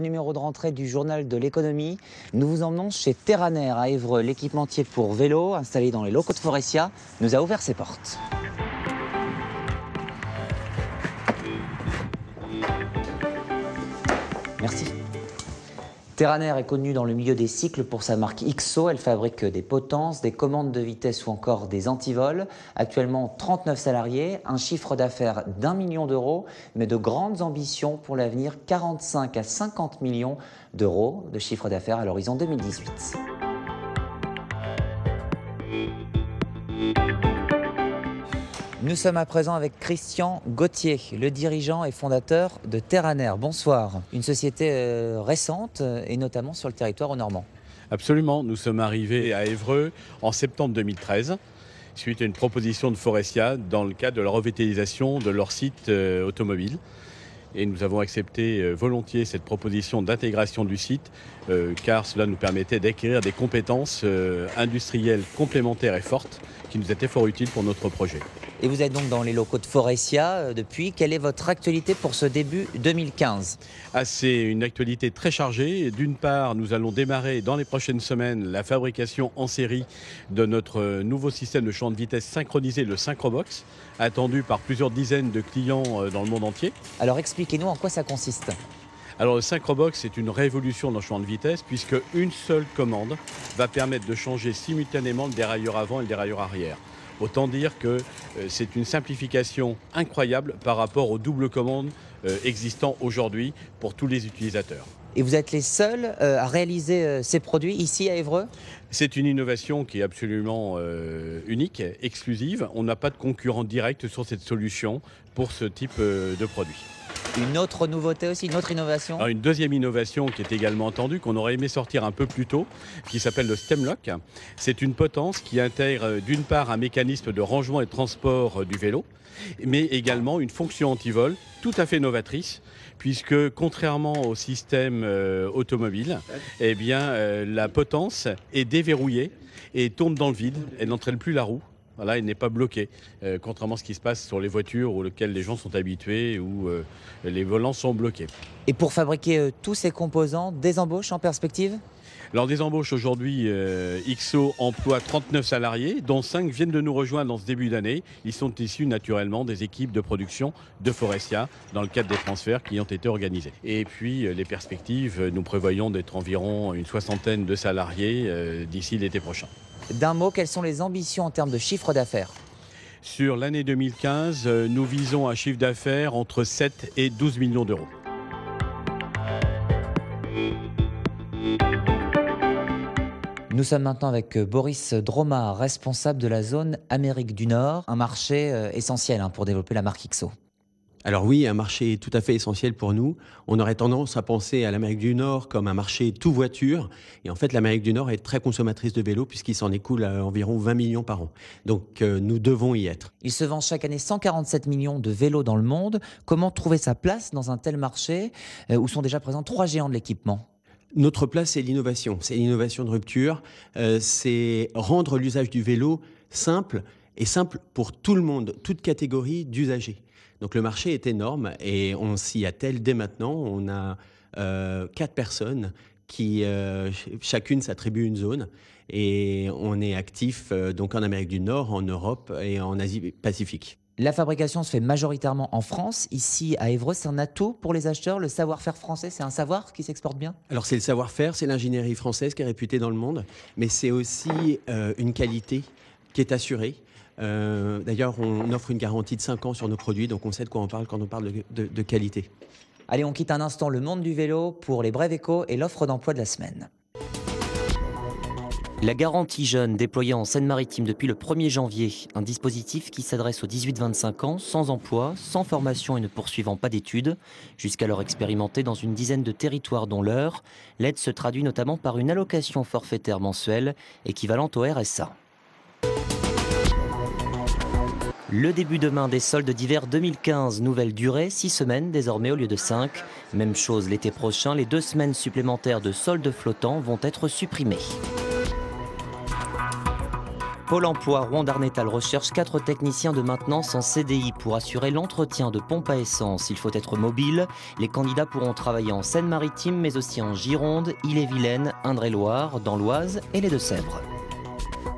Numéro de rentrée du journal de l'économie, nous vous emmenons chez Terraner à Évreux. L'équipementier pour vélo, installé dans les locaux de Forestia, nous a ouvert ses portes. Merci. Terraner est connue dans le milieu des cycles pour sa marque XO. Elle fabrique des potences, des commandes de vitesse ou encore des antivols. Actuellement 39 salariés, un chiffre d'affaires d'1 million d'euros, mais de grandes ambitions pour l'avenir, 45 à 50 millions d'euros de chiffre d'affaires à l'horizon 2018. Nous sommes à présent avec Christian Gauthier, le dirigeant et fondateur de Terraner. Bonsoir. Une société récente et notamment sur le territoire normand. Absolument. Nous sommes arrivés à Évreux en septembre 2013 suite à une proposition de Forestia dans le cadre de la revitalisation de leur site automobile. Et nous avons accepté volontiers cette proposition d'intégration du site car cela nous permettait d'acquérir des compétences industrielles complémentaires et fortes qui nous étaient fort utiles pour notre projet. Et vous êtes donc dans les locaux de Forestia depuis. Quelle est votre actualité pour ce début 2015 ? C'est une actualité très chargée. D'une part, nous allons démarrer dans les prochaines semaines la fabrication en série de notre nouveau système de champ de vitesse synchronisé, le Synchrobox, attendu par plusieurs dizaines de clients dans le monde entier. Alors expliquez-nous en quoi ça consiste. Alors le Synchrobox est une révolution dans le champ de vitesse puisque une seule commande va permettre de changer simultanément le dérailleur avant et le dérailleur arrière. Autant dire que c'est une simplification incroyable par rapport aux doubles commandes existant aujourd'hui pour tous les utilisateurs. Et vous êtes les seuls à réaliser ces produits ici à Évreux ? C'est une innovation qui est absolument unique, exclusive. On n'a pas de concurrent direct sur cette solution pour ce type de produit. Une autre nouveauté aussi, une autre innovation ? Alors une deuxième innovation qui est également attendue, qu'on aurait aimé sortir un peu plus tôt, qui s'appelle le Stemlock. C'est une potence qui intègre d'une part un mécanisme de rangement et de transport du vélo, mais également une fonction antivol tout à fait novatrice, puisque contrairement au système automobile, eh bien, la potence est déverrouillée et tourne dans le vide, elle n'entraîne plus la roue. Voilà, il n'est pas bloqué, contrairement à ce qui se passe sur les voitures auxquelles les gens sont habitués, où les volants sont bloqués. Et pour fabriquer tous ces composants, des embauches en perspective ? Alors des embauches aujourd'hui, XO emploie 39 salariés, dont 5 viennent de nous rejoindre dans ce début d'année. Ils sont issus naturellement des équipes de production de Forestia dans le cadre des transferts qui ont été organisés. Et puis les perspectives, nous prévoyons d'être environ une soixantaine de salariés d'ici l'été prochain. D'un mot, quelles sont les ambitions en termes de chiffre d'affaires ? Sur l'année 2015, nous visons un chiffre d'affaires entre 7 et 12 millions d'euros. Nous sommes maintenant avec Boris Droma, responsable de la zone Amérique du Nord, un marché essentiel pour développer la marque XO. Alors oui, un marché tout à fait essentiel pour nous. On aurait tendance à penser à l'Amérique du Nord comme un marché tout voiture. Et en fait, l'Amérique du Nord est très consommatrice de vélos puisqu'il s'en écoule à environ 20 millions par an. Donc nous devons y être. Il se vend chaque année 147 millions de vélos dans le monde. Comment trouver sa place dans un tel marché où sont déjà présents 3 géants de l'équipement ? Notre place, c'est l'innovation. C'est l'innovation de rupture. C'est rendre l'usage du vélo simple et simple pour tout le monde, toute catégorie d'usagers. Donc le marché est énorme et on s'y attelle dès maintenant. On a 4 personnes qui chacune s'attribue une zone et on est actif donc en Amérique du Nord, en Europe et en Asie-Pacifique. La fabrication se fait majoritairement en France. Ici, à Évreux, c'est un atout pour les acheteurs. Le savoir-faire français, c'est un savoir qui s'exporte bien ? Alors c'est le savoir-faire, c'est l'ingénierie française qui est réputée dans le monde, mais c'est aussi une qualité qui est assurée. D'ailleurs, on offre une garantie de 5 ans sur nos produits, donc on sait de quoi on parle quand on parle de qualité. Allez, on quitte un instant le monde du vélo pour les brèves échos et l'offre d'emploi de la semaine. La garantie jeune déployée en Seine-Maritime depuis le 1er janvier, un dispositif qui s'adresse aux 18-25 ans, sans emploi, sans formation et ne poursuivant pas d'études. Jusqu'alors expérimentée dans une dizaine de territoires dont l'Eure, l'aide se traduit notamment par une allocation forfaitaire mensuelle équivalente au RSA. Le début demain des soldes d'hiver 2015, nouvelle durée, 6 semaines désormais au lieu de 5. Même chose l'été prochain, les 2 semaines supplémentaires de soldes flottants vont être supprimées. Pôle emploi Rouen-Darnétal recherche 4 techniciens de maintenance en CDI pour assurer l'entretien de pompes à essence. Il faut être mobile. Les candidats pourront travailler en Seine-Maritime, mais aussi en Gironde, Ille-et-Vilaine, Indre-et-Loire, dans l'Oise et les Deux-Sèvres.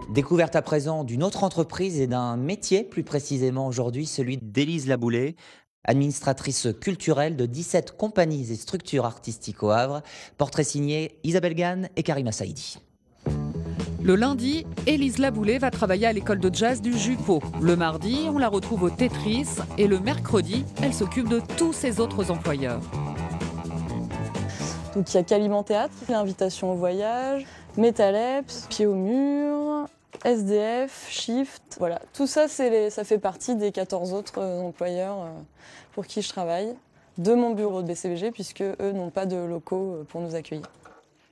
Découverte à présent d'une autre entreprise et d'un métier, plus précisément aujourd'hui, celui d'Élise Laboulé, administratrice culturelle de 17 compagnies et structures artistiques au Havre. Portrait signé Isabelle Gann et Karima Saïdi. Le lundi, Élise Laboulé va travailler à l'école de jazz du Jupeau. Le mardi, on la retrouve au Tetris. Et le mercredi, elle s'occupe de tous ses autres employeurs. Donc il y a Caliban Théâtre, l'invitation au voyage, Metaleps, Pied au mur, SDF, Shift. Voilà, tout ça, ça fait partie des 14 autres employeurs pour qui je travaille, de mon bureau de BCBG, puisque eux n'ont pas de locaux pour nous accueillir.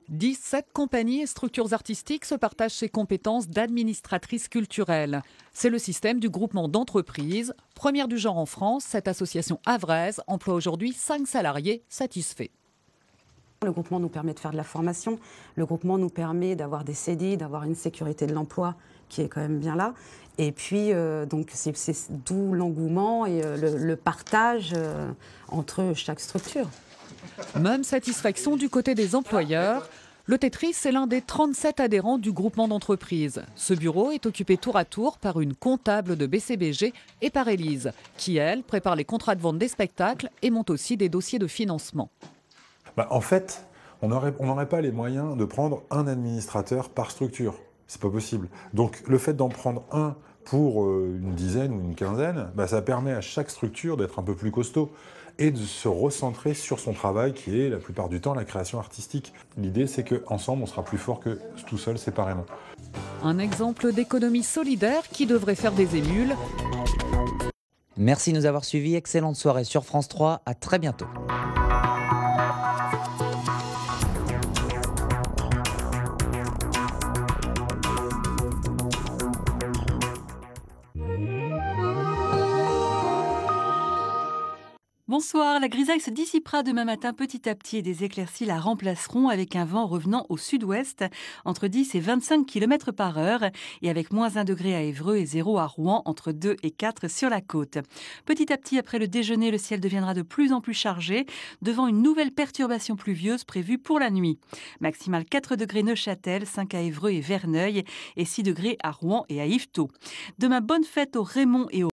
17 compagnies et structures artistiques se partagent ces compétences d'administratrice culturelle. C'est le système du groupement d'entreprises. Première du genre en France, cette association havraise emploie aujourd'hui 5 salariés satisfaits. Le groupement nous permet de faire de la formation. Le groupement nous permet d'avoir des CDI, d'avoir une sécurité de l'emploi qui est quand même bien là. Et puis, donc c'est d'où l'engouement et le partage entre chaque structure. Même satisfaction du côté des employeurs. Le Tetris est l'un des 37 adhérents du groupement d'entreprises. Ce bureau est occupé tour à tour par une comptable de BCBG et par Élise, qui, elle, prépare les contrats de vente des spectacles et monte aussi des dossiers de financement. En fait, on n'aurait pas les moyens de prendre un administrateur par structure. C'est pas possible. Donc le fait d'en prendre un pour une dizaine ou une quinzaine, ça permet à chaque structure d'être un peu plus costaud et de se recentrer sur son travail qui est la plupart du temps la création artistique. L'idée c'est qu'ensemble on sera plus fort que tout seul séparément. Un exemple d'économie solidaire qui devrait faire des émules. Merci de nous avoir suivis. Excellente soirée sur France 3. À très bientôt. Bonsoir, la grisaille se dissipera demain matin petit à petit et des éclaircies la remplaceront avec un vent revenant au sud-ouest entre 10 et 25 km par heure et avec moins 1 degré à Évreux et 0 à Rouen entre 2 et 4 sur la côte. Petit à petit, après le déjeuner, le ciel deviendra de plus en plus chargé devant une nouvelle perturbation pluvieuse prévue pour la nuit. Maximal 4 degrés Neuchâtel, 5 à Évreux et Verneuil et 6 degrés à Rouen et à Yvetot. Demain, bonne fête au Raymond et au